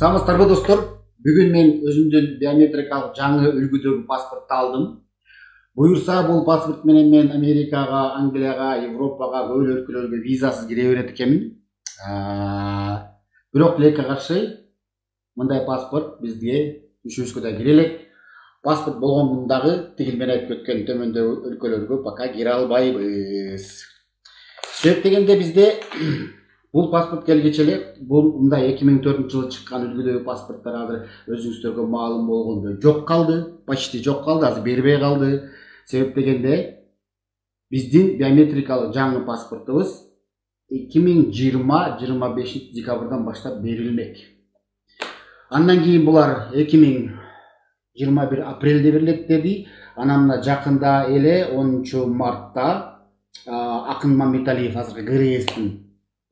Саламатсыздарбы достор. Бүгүн мен өзүмдүн биометрикалык жаңы үлгүдөгү паспортту алдым. Буюрса бул паспорт менен мен Америкага, Англияга, Европага, көп өлкөлөргө визасыз кире берет экенмин. Бирок тилекке каршы мындай паспорт бизге үшүбүзгө да кире элек. Паспорт болгондун дагы тигил мен айтып өткөн төмөндөгү өлкөлөргө пока кире албайбыз. Себеп дегенде бизде бул паспорт келгече эле бул мындай 2004-жылы чыккан үлгүдөгү паспорттор азыр өзүңүздөргө маалым болгондой жок калды, почти жок калды, азыр бербей калды. Себеп дегенде биздин биометрикалык жаңы паспортубуз 2020-25 декабрдан баштап берилмек. Андан кийин булар 2021 апрелде берилет деди. Анан мына жакында эле 10 мартта Акын Мамбеталиев азыркы ГРСтин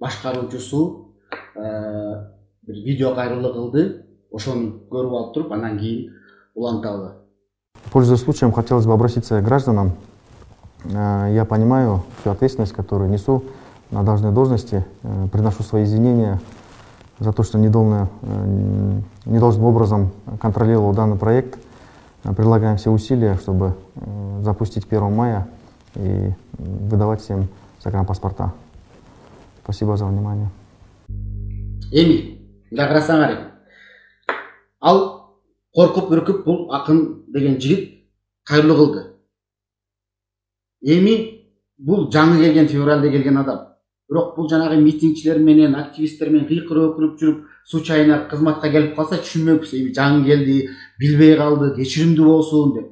башкаруучусу бир видео кайрылуу кылды. Ошону көрүп алып туруп, андан кийин уланталы. Пользуясь случаем, хотелось бы обратиться к гражданам. Я понимаю всю ответственность, которую несу на должной должности. Приношу свои извинения за то, что недолжным образом контролировал данный проект. Предлагаем все усилия, чтобы запустить 1 мая и выдавать всем загранпаспорта. Спасибо за внимание. Эми, да карасаңар экен. Ал коркуп үркүп бул Акын деген жигит кайрылуу кылды. Эми бул жаңы келген, февралда келген адам. Бирок бул жанагы митингчилер менен, активисттер менен кыйкырып өкүнүп жүрүп, случайно кызматка келип калса түшүнмөкпүз. Эми жаңы келди, билбей калды, кечиримдүү болсун деп.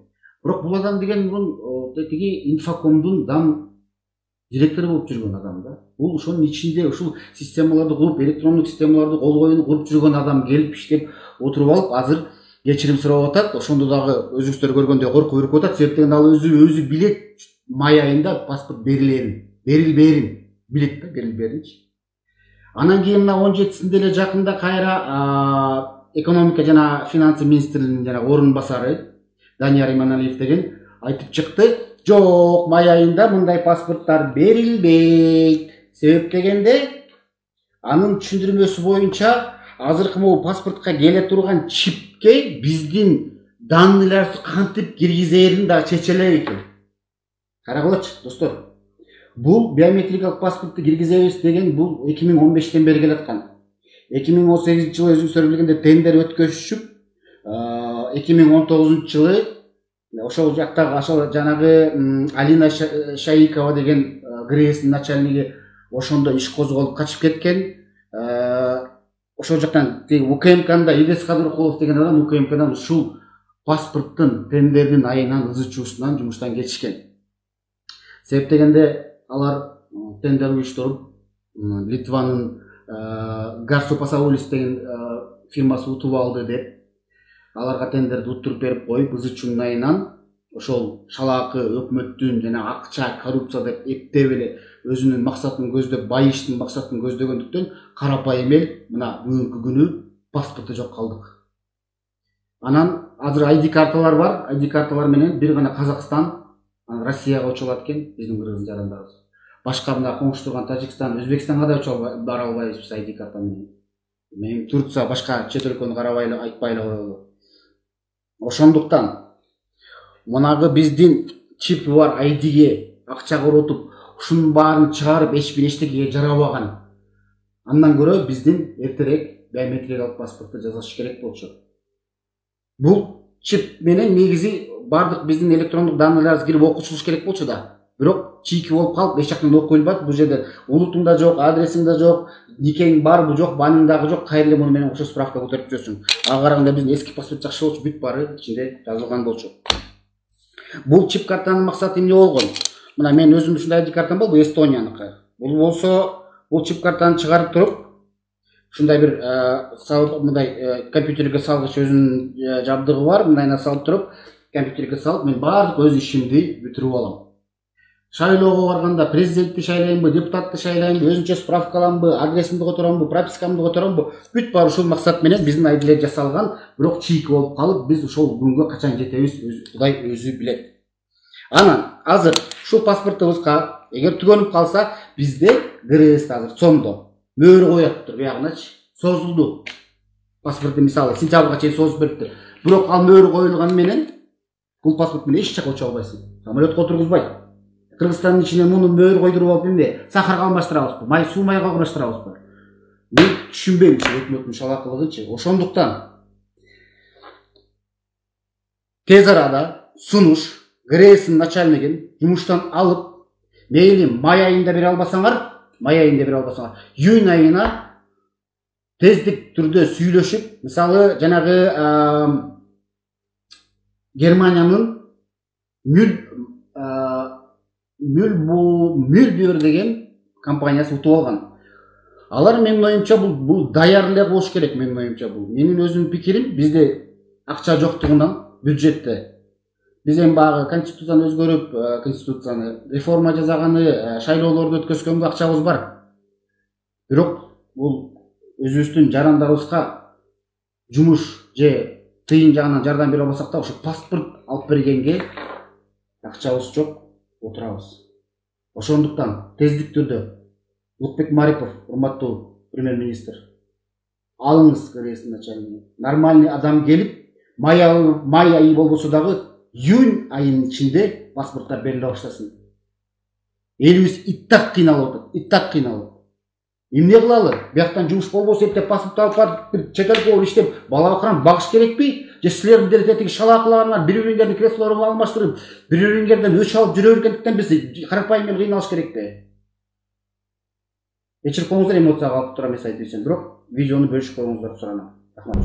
Бирок бул адам деген мурун тиги инфокомдун зам директору болуп жүргөн адам да. Бул ошонун ичинде ушул системаларды куруп, электрондук системаларды кол коюуну куруп жүргөн адам келип иштеп отуруп алып, азыр кечирим сурап атат. Ошондо дагы өзүңүздөр көргөндөй коркуп үркүп атат. Себеп деген ал өзү билет май айында паспорт берилбээрин билет да, берилбээринчи. Анан кийин мына 17-синде эле жакында кайра экономика жана финансы министрлигинин жана орун басары Данияр Иманалиев деген айтып чыкты. Жок, май айында мындай паспорттар берилбейт. Себеп дегенде анын түшүндүрмөсү боюнча азыркы могу паспортко келе турган чипке биздин данныйларды кантип киргизерин да чече элек экен. Карагылачы достор. Бул биометрикалык паспортту киргизебиз деген бул 2015-тен бери келаткан. 2018-жылы өзүңүздөр билгендей тендер өткөзүшүп, 2019-жылы ошол жактагы ошол жанагы Алина Шаикова деген ГРСтин начальниги ошондо иш козголуп качып кеткен. Ошол жактан УКМКда Илес Кадыркулов деген адам УКМКдан ушул паспорттун тендердин айынан ызычуусунан жумуштан кетишкен. Себеп дегенде алар тендер уюштуруп Литванын Гарсопасаулис деген фирмасы утуп алды деп аларга тендерди уттуруп берип коюп, ызычуунун айынан ошол шалаакы өкмөттүн жана акча, коррупция деп эптеп эле өзүнүн максатын көздөп, байыштын максатын көздөгөндүктөн карапайым эл мына бүгүнкү күнү паспорту жок калдык. Анан азыр ID карталар бар, ID карталар менен бир гана Казакстан, Россияга учулат экен, биздин кыргыз жарандарыбыз. Башка мына коңшу турган Тажикстан, Өзбекстанга да учуп бара албайбыз ID карта менен. Мен Турция башка чет өлкөнү карабайлы айтпайлы коелу. Ошондуктан мынагы биздин чипи бар айдиге акча коротуп, ушунун баарын чыгарып эч бир эчтекеге жарабаган. Андан көрө биздин эртерээк биометрикалык паспортто жасаш керек болчу. Бул чип менен негизи бардык биздин электрондук данныйларыбыз кирип окутулуш керек болчу да. Бирок чийки болуп калып, эч жактан окуй албайт. Бул жерде улутуң да жок, адресиң да жок, никең барбы жок, баның дагы жок, кайра эле муну менен кошо справка көтөрүп жүрөсүң. Ага караганда биздин эски паспорт жакшы болчу, бүт баары ичинде жазылган болчу. Бул чип картанын максаты эмне болгон? Мына мен өзүм ушундай ID картам бар, бул Эстонияныкы. Бул болсо, бул чип картаны чыгарып туруп, ушундай бир мындай компьютерге салгыч өзүнүн жабдыгы бар, мындайына салып туруп, компьютерге салып, мен баардык өз ишимди бүтүрүп алам. Шайлоого барганда президентти шайлаймбы, депутатты шайлаймбы, өзүнчө справка аламбы, адресимди которомбу, пропискамды которомбу, бүт баары ушул максат менен биздин айдилер жасалган, бирок чийки болуп калып, биз ошол күнгө качан жетебиз, Кудай өзү билет. Анан азыр ушул паспортубузга эгер түгөнүп калса, бизде ГРС азыр сомдо мөөр коюп тур, биягыначы созулду. Паспортты мисалы сентябрга чейин созуп бериптир. Бирок ал мөөр коюлган менен бул паспорт менен эч жака уча албайсың. Самолетко отургузбайт. Кыргызстандын ичине муну мөөр койдуруп алып эмне? Сахарга алмаштырабызбы? Май суу майга алмаштырабызбы? Мен түшүнбөйм өкмөттүн шалакылыгынчы. Ошондуктан тез арада Сунуш ГРЭС начальнигин жумуштан алып, мейли май айында бере албасаңар, июнь айына тездик түрдө сүйлөшүп, мисалы жанагы Германиянын Мülbier деген компаниясы утуп алган. Алар менин оюмча бул даяр эле болуш керек, менин оюмча бул. Менин өзүмдүн пикирим, бизде акча жоктугунан бюджетте биз эми багы конституцияны өзгөрүп, конституцияны реформа жасаганы, шайлоолорду өткөзгөнгө акчабыз бар. Бирок бул өзүбүздүн жарандарыбызга жумуш же тыйын жагынан жардам бере албасак да, ошо паспорт алып бергенге акчабыз жок, отурабыз. Ошондуктан тездик түрдө Улукбек Марипов, урматтуу премьер-министр, алыңыз ГРЭС начальнигин. Нормальный адам келип, май айы болбосо дагы июнь айынын ичинде паспорттар бериле баштасын. Элибиз иттак кыйналып атат, Эмне кылалы? Бияктан жумуш болбосо эптеп паспорт алып барып бир чет элге болуп иштеп бала бакырам багыш керекпи? Же силердин делегаттыгы шалаакыларыңар бири-бириңердин креслолорун алмаштырып, бири-бириңерден өч алып жүрө бергендиктен биз карапайым эл кыйналыш керекпи? Кечирип эмоцияга алып турам эс айтып ийсем, бирок видеону бөлүшүп коюңуздар суранам. Рахмат.